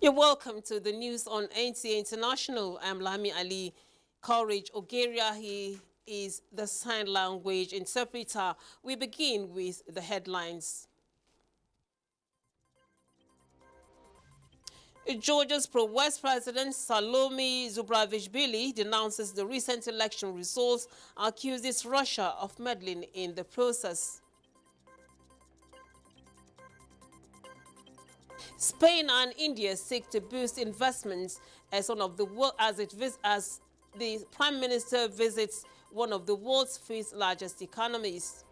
You're welcome to the news on NTA International. I'm Lami Ali. Courage Ogeria, he is the sign language interpreter. We begin with the headlines. Georgia's pro-West President Salome Zurabishvili denounces the recent election results, accuses Russia of meddling in the process. Spain and India seek to boost investments as the Prime Minister visits one of the world's fifth largest economies.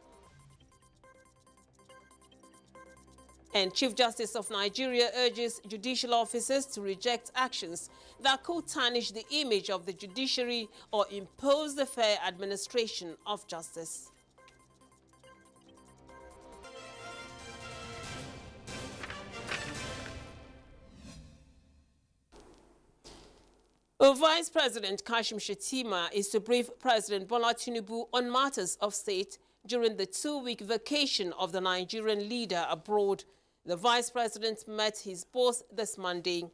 And Chief Justice of Nigeria urges judicial officers to reject actions that could tarnish the image of the judiciary or impose the fair administration of justice. Vice President Kashim Shettima is to brief President Bola Tinubu on matters of state during the two-week vacation of the Nigerian leader abroad. The Vice President met his boss this Monday.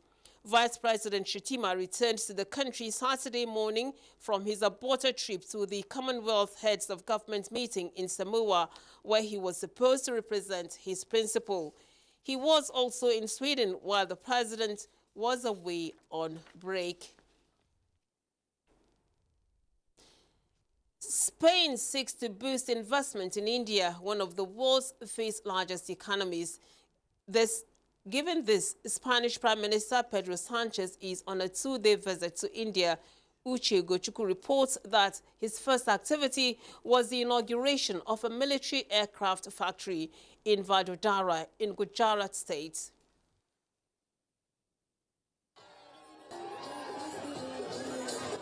Vice President Shettima returned to the country Saturday morning from his aborted trip to the Commonwealth Heads of Government meeting in Samoa, where he was supposed to represent his principal. He was also in Sweden while the president was away on break. Spain seeks to boost investment in India, one of the world's fifth largest economies. Given this, Spanish Prime Minister Pedro Sanchez is on a two-day visit to India. Uche Ugochukwu reports that his first activity was the inauguration of a military aircraft factory in Vadodara in Gujarat State.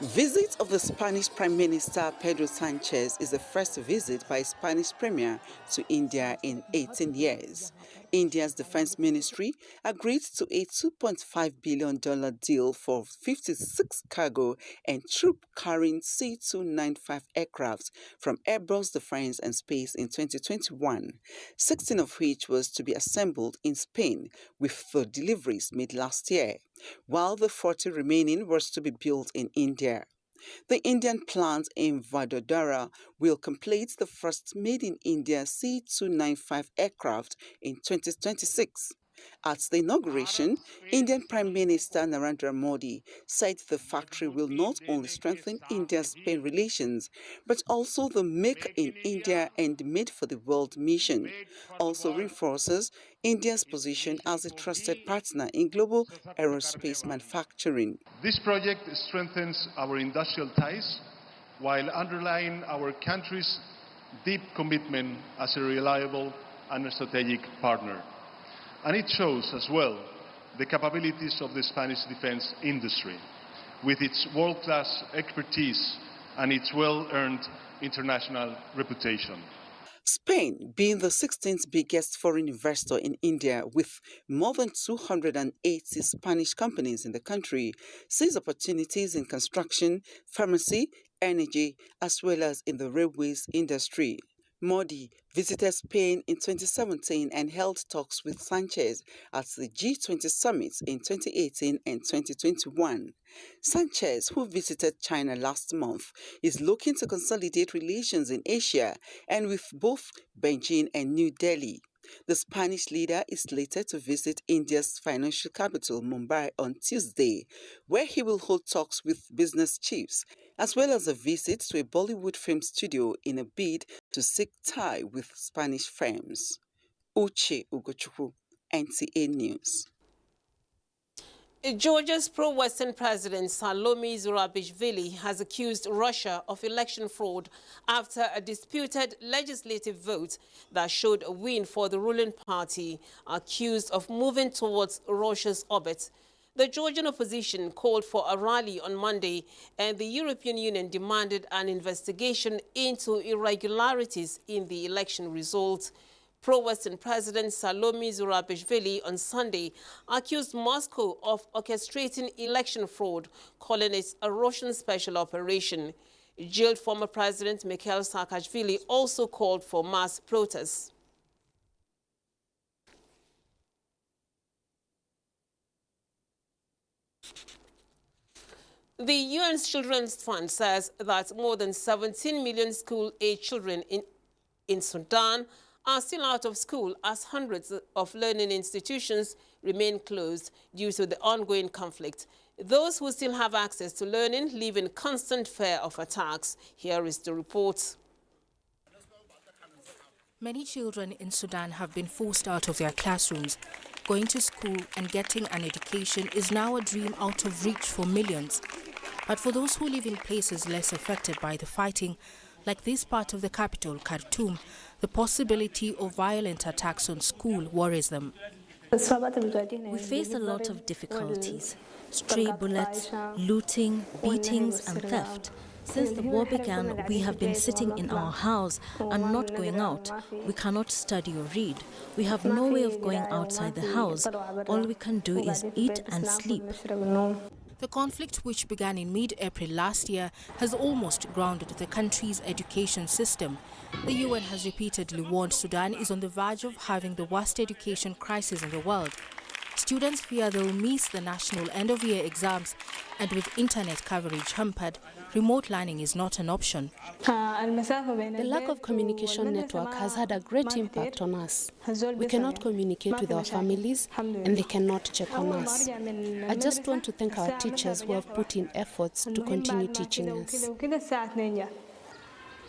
Visit of the Spanish Prime Minister Pedro Sanchez is the first visit by a Spanish premier to India in 18 years. India's Defense Ministry agreed to a $2.5 billion deal for 56 cargo and troop-carrying C-295 aircraft from Airbus Defence and Space in 2021, 16 of which was to be assembled in Spain, with the deliveries made last year, while the 40 remaining was to be built in India. The Indian plant in Vadodara will complete the first made-in-India C-295 aircraft in 2026. At the inauguration, Indian Prime Minister Narendra Modi said the factory will not only strengthen India-Spain relations, but also the Make in India and Made for the World mission, also reinforces India's position as a trusted partner in global aerospace manufacturing. This project strengthens our industrial ties while underlying our country's deep commitment as a reliable and strategic partner. And it shows as well the capabilities of the Spanish defense industry, with its world-class expertise and its well-earned international reputation. Spain, being the 16th biggest foreign investor in India with more than 280 Spanish companies in the country, sees opportunities in construction, pharmacy, energy, as well as in the railways industry. Modi visited Spain in 2017 and held talks with Sanchez at the G20 summit in 2018 and 2021. Sanchez, who visited China last month, is looking to consolidate relations in Asia and with both Beijing and New Delhi. The Spanish leader is slated to visit India's financial capital, Mumbai, on Tuesday, where he will hold talks with business chiefs, as well as a visit to a Bollywood film studio in a bid to seek tie with Spanish firms. Uche Ugochukwu, NTA News. Georgia's pro-Western President Salome Zurabishvili has accused Russia of election fraud after a disputed legislative vote that showed a win for the ruling party, accused of moving towards Russia's orbit. The Georgian opposition called for a rally on Monday, and the European Union demanded an investigation into irregularities in the election results. Pro-Western President Salome Zurabishvili on Sunday accused Moscow of orchestrating election fraud, calling it a Russian special operation. Jailed former President Mikhail Saakashvili also called for mass protests. The UN's Children's Fund says that more than 17 million school-age children in Sudan are still out of school as hundreds of learning institutions remain closed due to the ongoing conflict. Those who still have access to learning live in constant fear of attacks. Here is the report. Many children in Sudan have been forced out of their classrooms. Going to school and getting an education is now a dream out of reach for millions. But for those who live in places less affected by the fighting, like this part of the capital, Khartoum, the possibility of violent attacks on school worries them. We face a lot of difficulties: stray bullets, looting, beatings and theft. Since the war began, we have been sitting in our house and not going out. We cannot study or read. We have no way of going outside the house. All we can do is eat and sleep. The conflict, which began in mid-April last year, has almost grounded the country's education system. The UN has repeatedly warned Sudan is on the verge of having the worst education crisis in the world. Students fear they'll miss the national end-of-year exams, and with internet coverage hampered, remote learning is not an option. The lack of communication network has had a great impact on us. We cannot communicate with our families and they cannot check on us. I just want to thank our teachers who have put in efforts to continue teaching us.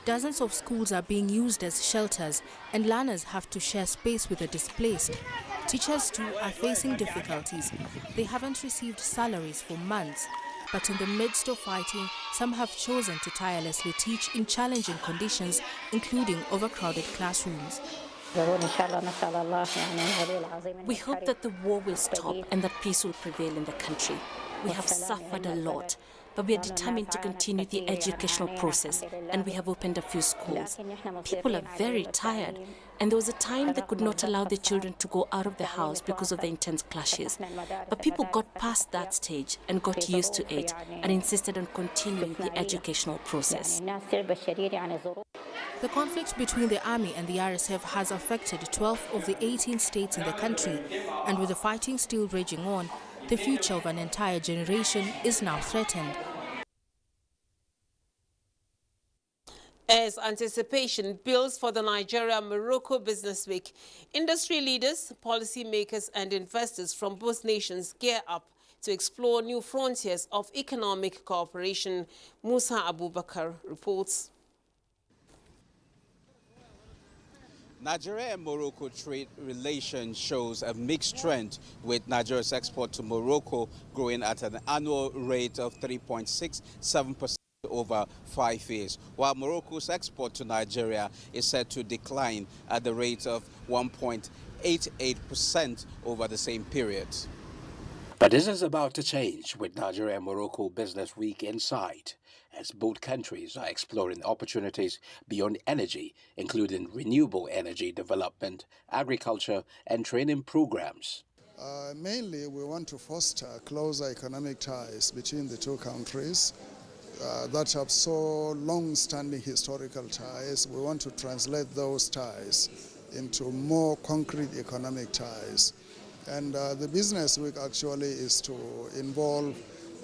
Dozens of schools are being used as shelters, and learners have to share space with the displaced. Teachers too are facing difficulties. They haven't received salaries for months. But in the midst of fighting, some have chosen to tirelessly teach in challenging conditions, including overcrowded classrooms. We hope that the war will stop and that peace will prevail in the country. We have suffered a lot, but we are determined to continue the educational process, and we have opened a few schools. People are very tired, and there was a time they could not allow their children to go out of the house because of the intense clashes. But people got past that stage and got used to it and insisted on continuing the educational process. The conflict between the army and the RSF has affected 12 of the 18 states in the country, and with the fighting still raging on, the future of an entire generation is now threatened. As anticipation builds for the Nigeria-Morocco Business Week, industry leaders, policymakers and investors from both nations gear up to explore new frontiers of economic cooperation. Musa Abubakar reports. Nigeria and Morocco trade relations shows a mixed trend, with Nigeria's export to Morocco growing at an annual rate of 3.67% over 5 years, while Morocco's export to Nigeria is set to decline at the rate of 1.88% over the same period. But this is about to change with Nigeria and Morocco Business Week in sight, as both countries are exploring opportunities beyond energy, including renewable energy development, agriculture, and training programs. Mainly, we want to foster closer economic ties between the two countries that have so long-standing historical ties. We want to translate those ties into more concrete economic ties. And the Business Week actually is to involve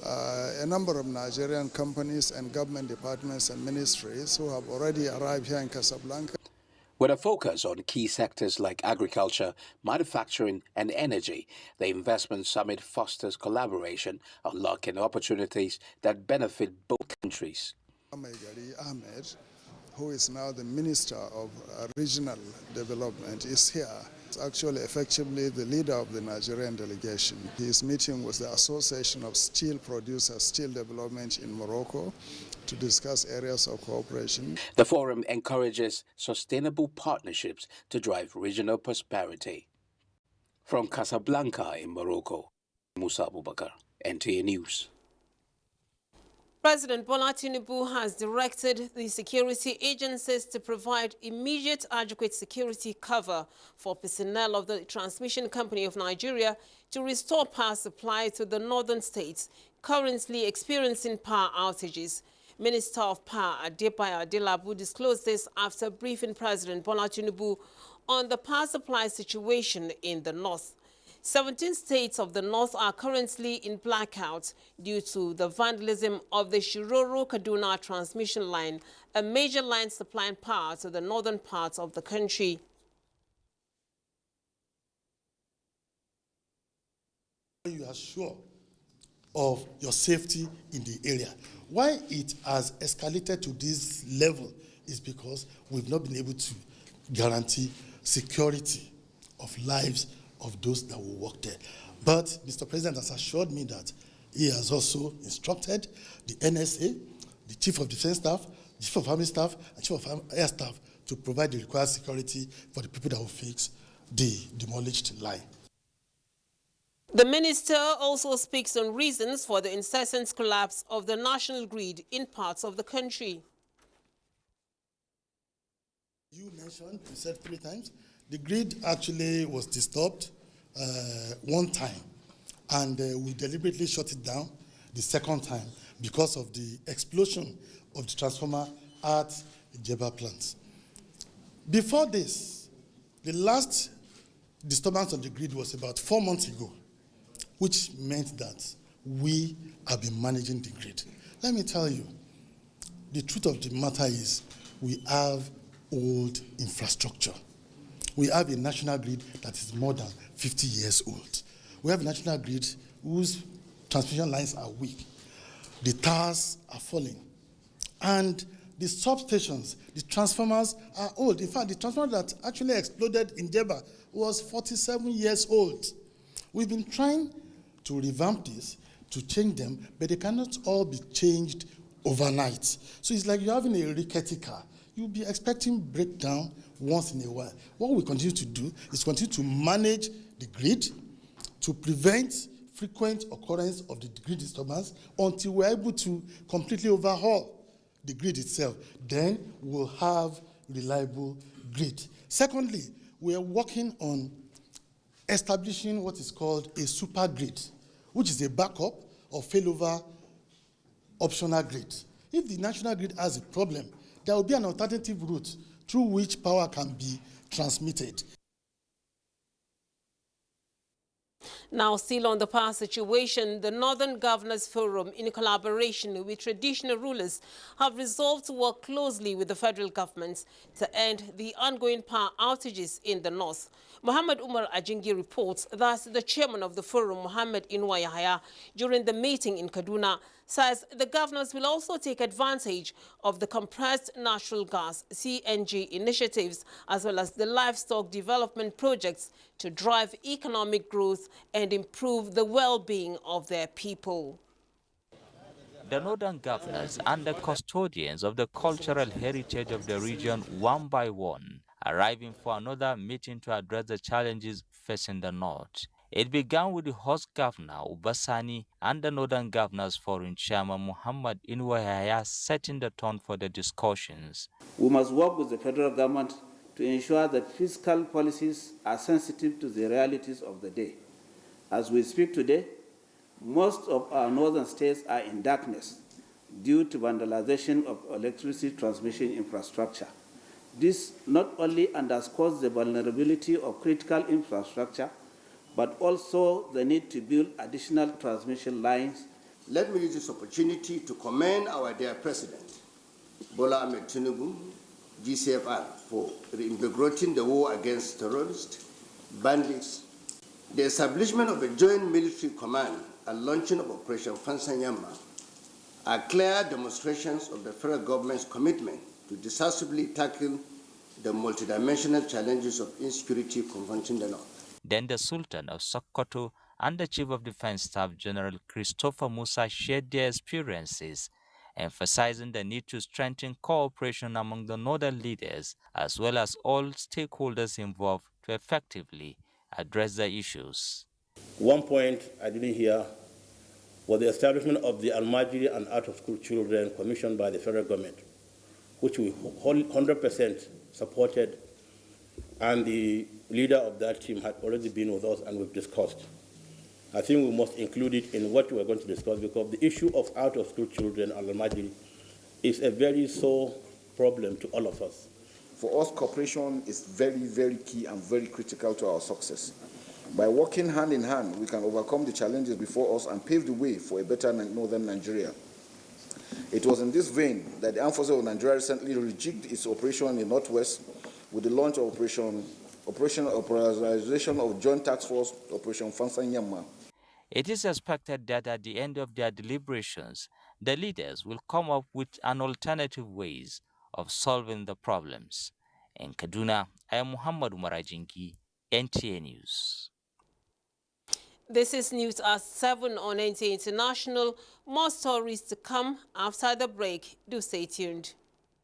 a number of Nigerian companies and government departments and ministries who have already arrived here in Casablanca. With a focus on key sectors like agriculture, manufacturing, and energy, the Investment Summit fosters collaboration, unlocking opportunities that benefit both countries. Ahmed, who is now the Minister of Regional Development, is here. He's actually effectively the leader of the Nigerian delegation. He is meeting with the Association of Steel Producers, Steel Development in Morocco to discuss areas of cooperation. The forum encourages sustainable partnerships to drive regional prosperity. From Casablanca in Morocco, Musa Abubakar, NTA News. President Bola Tinubu has directed the security agencies to provide immediate adequate security cover for personnel of the Transmission Company of Nigeria to restore power supply to the northern states currently experiencing power outages. Minister of Power Adebayo Adelabu disclosed this after briefing President Bola Tinubu on the power supply situation in the north. 17 states of the north are currently in blackout due to the vandalism of the Shiroro-Kaduna transmission line, a major line supplying power to the northern parts of the country. You are sure of your safety in the area. Why it has escalated to this level is because we've not been able to guarantee security of lives of those that will work there. But Mr. President has assured me that he has also instructed the NSA, the Chief of Defense Staff, Chief of Army Staff, and Chief of Air Staff to provide the required security for the people that will fix the demolished line. The minister also speaks on reasons for the incessant collapse of the national grid in parts of the country. You mentioned, you said 3 times, the grid actually was disturbed one time, and we deliberately shut it down the second time because of the explosion of the transformer at the Jeba plant. Before this, the last disturbance on the grid was about 4 months ago, which meant that we have been managing the grid. Let me tell you, the truth of the matter is we have old infrastructure. We have a national grid that is more than 50 years old. We have a national grid whose transmission lines are weak. The towers are falling. And the substations, the transformers are old. In fact, the transformer that actually exploded in Jeba was 47 years old. We've been trying to revamp this, to change them, but they cannot all be changed overnight. So it's like you're having a rickety car. You'll be expecting breakdown once in a while. What we continue to do is continue to manage the grid to prevent frequent occurrence of the grid disturbance until we're able to completely overhaul the grid itself. Then we'll have reliable grid. Secondly, we are working on establishing what is called a super grid, which is a backup or failover optional grid. If the national grid has a problem, there will be an alternative route through which power can be transmitted. Now, still on the power situation, the Northern Governors Forum, in collaboration with traditional rulers, have resolved to work closely with the federal government to end the ongoing power outages in the north. Muhammad Umar Ajingi reports that the chairman of the forum, Muhammad Inuwa Yahaya, during the meeting in Kaduna, says the governors will also take advantage of the compressed natural gas (CNG) initiatives as well as the livestock development projects to drive economic growth and improve the well-being of their people. The northern governors and the custodians of the cultural heritage of the region, one by one, arriving for another meeting to address the challenges facing the north. It began with the host governor, Ubasani, and the Northern Governors Forum Chairman Muhammad Inuwa Yahaya setting the tone for the discussions. We must work with the federal government to ensure that fiscal policies are sensitive to the realities of the day. As we speak today, most of our northern states are in darkness due to vandalization of electricity transmission infrastructure. This not only underscores the vulnerability of critical infrastructure, but also the need to build additional transmission lines. Let me use this opportunity to commend our dear President, Bola Ahmed Tinubu, GCFR, for reinvigorating the war against terrorists, bandits, the establishment of a joint military command and launching of Operation Fansanyama are clear demonstrations of the federal government's commitment to decisively tackle the multidimensional challenges of insecurity confronting the North. Then the Sultan of Sokoto and the Chief of Defense Staff General Christopher Musa shared their experiences, emphasizing the need to strengthen cooperation among the northern leaders as well as all stakeholders involved to effectively address the issues. One point I didn't hear was the establishment of the Almajiri and out-of-school children commissioned by the federal government, which we 100% supported, and the leader of that team had already been with us and we've discussed. I think we must include it in what we are going to discuss because the issue of out-of-school children and Almajiri is a very sore problem to all of us. For us, cooperation is very, very key and very critical to our success. By working hand in hand, we can overcome the challenges before us and pave the way for a better northern Nigeria. It was in this vein that the Armed Forces of Nigeria recently rejigged its operation in the Northwest with the launch of operationalization of Joint Task Force Operation Fansanyama. It is expected that at the end of their deliberations, the leaders will come up with an alternative ways of solving the problems. In Kaduna, I am Muhammad Umarajinki, NTA News. This is news at 7 on NTA International. More stories to come after the break. Do stay tuned.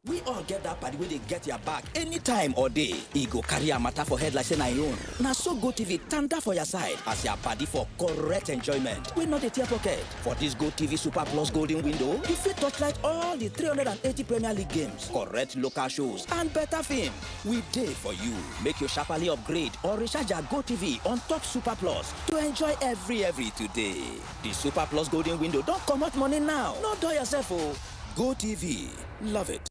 We all get that party where they get your back anytime or day. E go carry a matter for head like say na your own. Now so GoTV tanda for your side as your party for correct enjoyment. We not a tear pocket. For this GoTV Super Plus Golden Window, you fit touchlight all the 380 Premier League games, correct local shows, and better film. We day for you. Make your sharply upgrade or recharge your GoTV on top Super Plus to enjoy every today. The Super Plus Golden Window don't come out money now. No do yourself, oh. GoTV. Love it.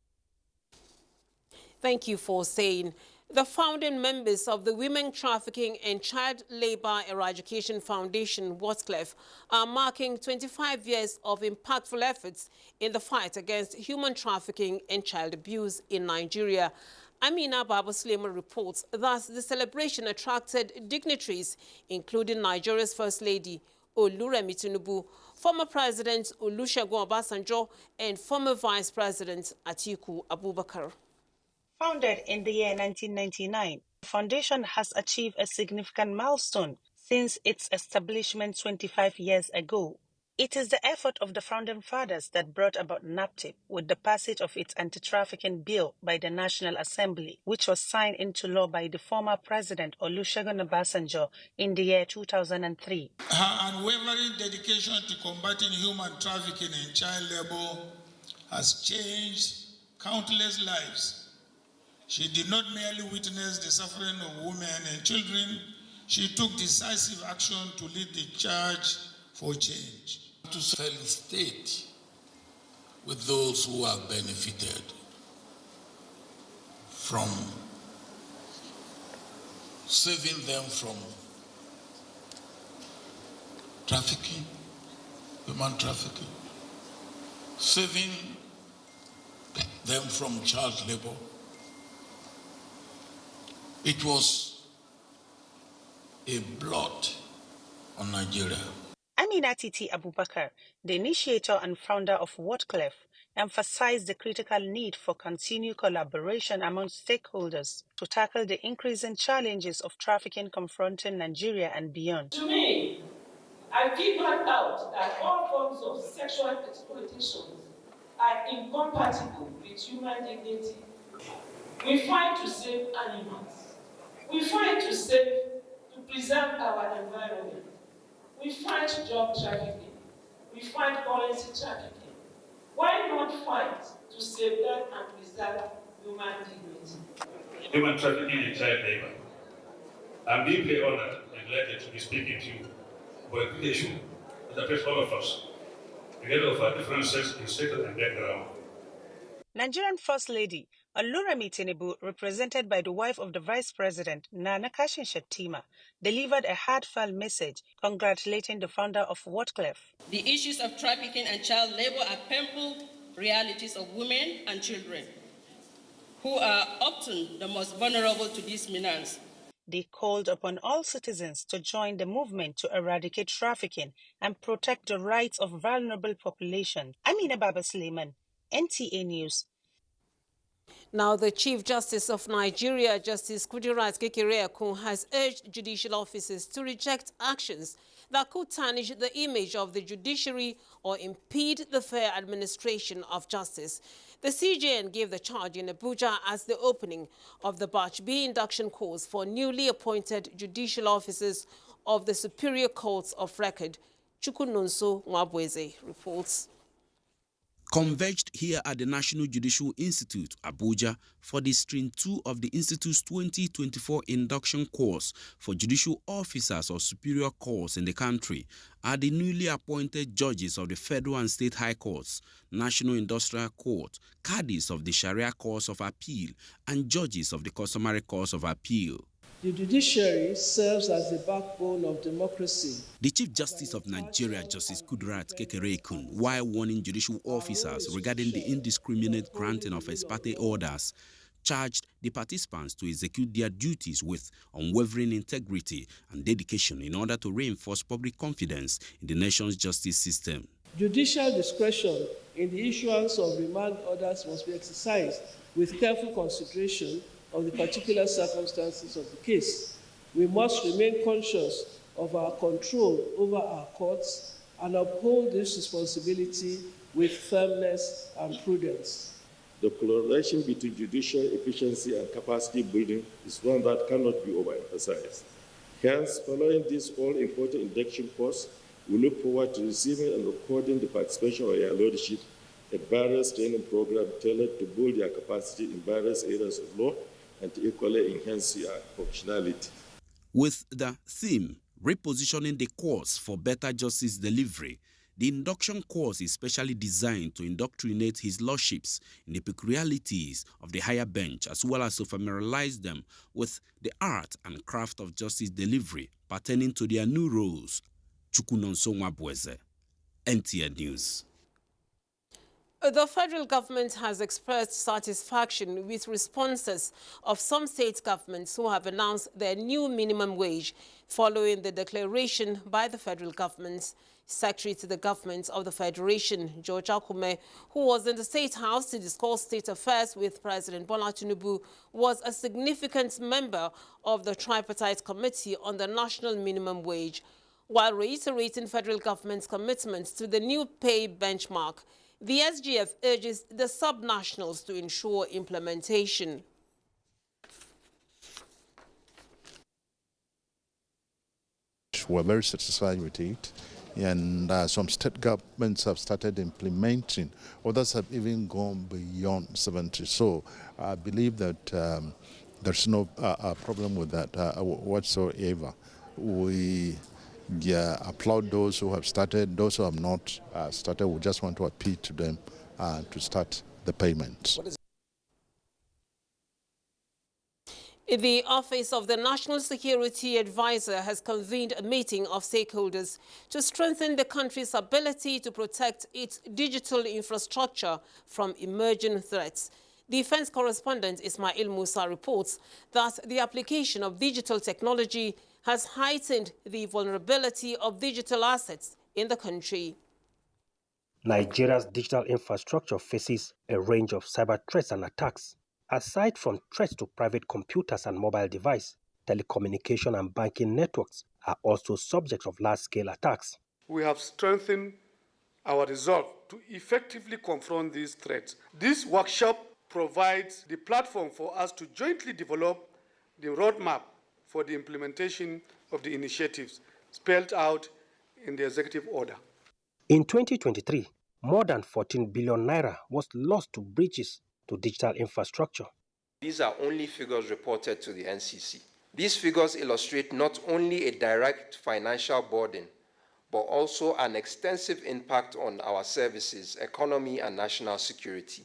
Thank you for saying. The founding members of the Women Trafficking and Child Labor Eradication Foundation, Whatclef, are marking 25 years of impactful efforts in the fight against human trafficking and child abuse in Nigeria. Amina Baba Suleiman reports that the celebration attracted dignitaries, including Nigeria's First Lady, Oluremi Tinubu, former President Olusegun Obasanjo, and former Vice President Atiku Abubakar. Founded in the year 1999, the foundation has achieved a significant milestone since its establishment 25 years ago. It is the effort of the founding fathers that brought about NAPTIP with the passage of its anti-trafficking bill by the National Assembly, which was signed into law by the former President Olusegun Obasanjo in the year 2003. Her unwavering dedication to combating human trafficking and child labor has changed countless lives. She did not merely witness the suffering of women and children, she took decisive action to lead the charge for change. To felicitate with those who have benefited from saving them from trafficking, human trafficking, saving them from child labor. It was a blot on Nigeria. Amina Titi Abubakar, the initiator and founder of Whatclef, emphasized the critical need for continued collaboration among stakeholders to tackle the increasing challenges of trafficking confronting Nigeria and beyond. To me, I did not doubt that all forms of sexual exploitation are incompatible with human dignity. We fight to save animals. We fight to preserve our environment. We fight job trafficking. We fight currency trafficking. Why not fight to safeguard and preserve human dignity? Human trafficking and child labor. I'm deeply honored and delighted to be speaking to you about the issue that affects all of us, together with our differences in status and background. Nigerian First Lady Oluremi Tinubu, represented by the wife of the Vice President, Nana Kashin Shettima, delivered a heartfelt message congratulating the founder of Whatclef. The issues of trafficking and child labor are painful realities of women and children, who are often the most vulnerable to this menace. They called upon all citizens to join the movement to eradicate trafficking and protect the rights of vulnerable populations. Amina Baba Suleiman, NTA News. Now, the Chief Justice of Nigeria, Justice Kudirat Kekere-Ekun, has urged judicial officers to reject actions that could tarnish the image of the judiciary or impede the fair administration of justice. The CJN gave the charge in Abuja as the opening of the Batch B induction course for newly appointed judicial officers of the Superior Courts of Record. Chukununso Nwabweze reports. Converged here at the National Judicial Institute, Abuja, for the Stream 2 of the Institute's 2024 induction course for judicial officers of superior courts in the country are the newly appointed judges of the Federal and State High Courts, National Industrial Court, caddies of the Sharia Courts of Appeal, and judges of the Customary Courts of Appeal. The judiciary serves as the backbone of democracy. The Chief Justice of Nigeria, Justice Kudirat Kekereekun, while warning judicial officers regarding the indiscriminate granting of ex parte orders, charged the participants to execute their duties with unwavering integrity and dedication in order to reinforce public confidence in the nation's justice system. Judicial discretion in the issuance of remand orders must be exercised with careful consideration of the particular circumstances of the case. We must remain conscious of our control over our courts and uphold this responsibility with firmness and prudence. The correlation between judicial efficiency and capacity building is one that cannot be overemphasized. Hence, following this all-important induction course, we look forward to receiving and recording the participation of your lordship at various training programs tailored to build their capacity in various areas of law and to equally enhance their functionality. With the theme, repositioning the course for better justice delivery, the induction course is specially designed to indoctrinate his lordships in the peculiarities of the higher bench, as well as to familiarize them with the art and craft of justice delivery pertaining to their new roles. Chukunonso Mwabweze, NTA News. The federal government has expressed satisfaction with responses of some state governments who have announced their new minimum wage following the declaration by the federal government's Secretary to the Government of the Federation, George Akume, who was in the State House to discuss state affairs with President Bola Tinubu, was a significant member of the Tripartite Committee on the National Minimum Wage. While reiterating federal government's commitments to the new pay benchmark, the SGF urges the sub-nationals to ensure implementation. We're very satisfied with it, and some state governments have started implementing. Others have even gone beyond 70. So I believe that there's no problem with that whatsoever. We applaud those who have started. Those who have not started, we just want to appeal to them to start the payments. The Office of the National Security Advisor has convened a meeting of stakeholders to strengthen the country's ability to protect its digital infrastructure from emerging threats. Defense correspondent Ismail Musa reports that the application of digital technology has heightened the vulnerability of digital assets in the country. Nigeria's digital infrastructure faces a range of cyber threats and attacks. Aside from threats to private computers and mobile devices, telecommunication and banking networks are also subject of large-scale attacks. We have strengthened our resolve to effectively confront these threats. This workshop provides the platform for us to jointly develop the roadmap for the implementation of the initiatives spelled out in the executive order. In 2023, more than 14 billion naira was lost to breaches to digital infrastructure. These are only figures reported to the NCC. These figures illustrate not only a direct financial burden, but also an extensive impact on our services, economy, and national security.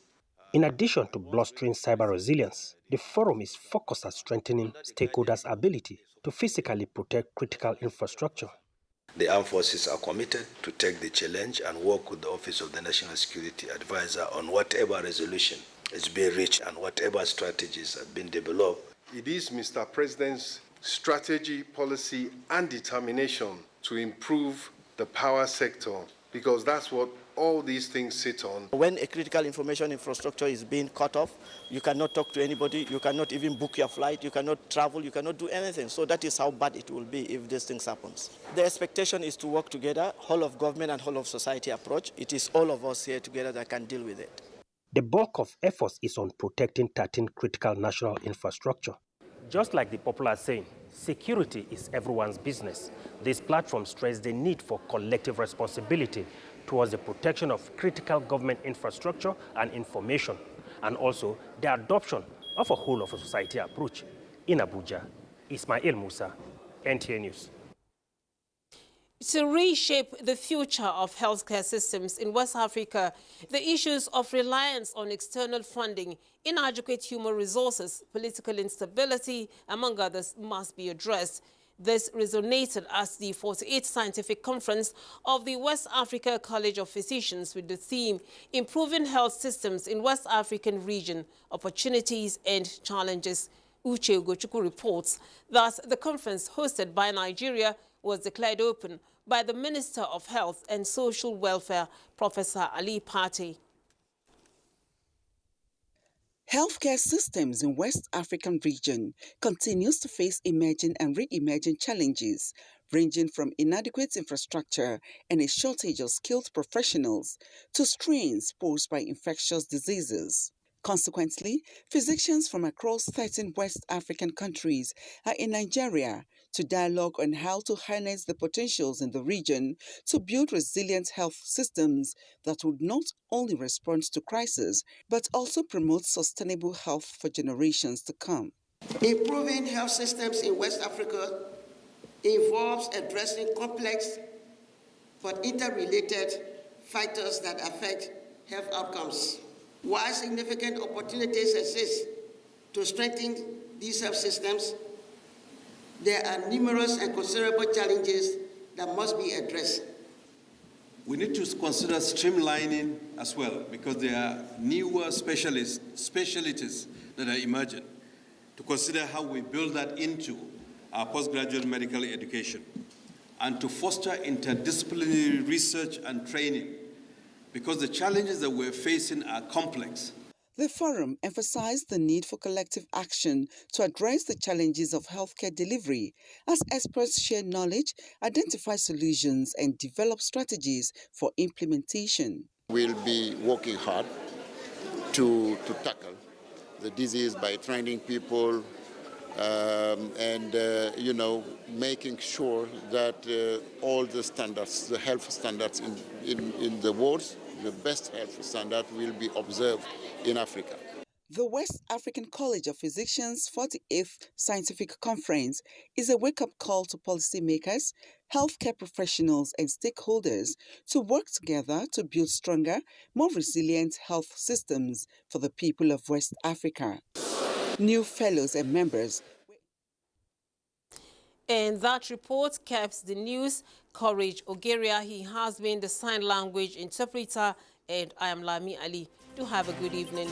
In addition to bolstering cyber resilience, the forum is focused on strengthening stakeholders' ability to physically protect critical infrastructure. The armed forces are committed to take the challenge and work with the Office of the National Security Advisor on whatever resolution is being reached and whatever strategies have been developed. It is Mr. President's strategy, policy, and determination to improve the power sector, because that's what all these things sit on. When a critical information infrastructure is being cut off, you cannot talk to anybody, you cannot even book your flight, you cannot travel, you cannot do anything. So that is how bad it will be if these things happens. The expectation is to work together, whole of government and whole of society approach. It is all of us here together that can deal with it. The bulk of efforts is on protecting 13 critical national infrastructure. Just like the popular saying, security is everyone's business. This platform stressed the need for collective responsibility towards the protection of critical government infrastructure and information, and also the adoption of a whole of a society approach. In Abuja, Ismail Musa, NTA News. To reshape the future of healthcare systems in West Africa, the issues of reliance on external funding, inadequate human resources, political instability, among others, must be addressed. This resonated at the 48th Scientific Conference of the West Africa College of Physicians with the theme, Improving Health Systems in West African Region, Opportunities and Challenges. Uche Ugochukwu reports that the conference hosted by Nigeria was declared open by the Minister of Health and Social Welfare, Professor Ali Pate. Healthcare systems in West African region continues to face emerging and re-emerging challenges, ranging from inadequate infrastructure and a shortage of skilled professionals to strains posed by infectious diseases. Consequently, physicians from across 13 West African countries are in Nigeria to dialogue on how to harness the potentials in the region to build resilient health systems that would not only respond to crises, but also promote sustainable health for generations to come. Improving health systems in West Africa involves addressing complex but interrelated factors that affect health outcomes. While significant opportunities exist to strengthen these health systems, there are numerous and considerable challenges that must be addressed. We need to consider streamlining as well, because there are newer specialties that are emerging, to consider how we build that into our postgraduate medical education, and to foster interdisciplinary research and training, because the challenges that we're facing are complex. The forum emphasized the need for collective action to address the challenges of healthcare delivery as experts share knowledge, identify solutions, and develop strategies for implementation. We'll be working hard to tackle the disease by training people and making sure that all the standards, the health standards in the world, the best health standard will be observed in Africa. The West African College of Physicians' 48th Scientific Conference is a wake-up call to policymakers, healthcare professionals and stakeholders to work together to build stronger, more resilient health systems for the people of West Africa. New fellows and members. And that report caps the news. Courage Ogeria, he has been the sign language interpreter, and I am Lami Ali. Do have a good evening.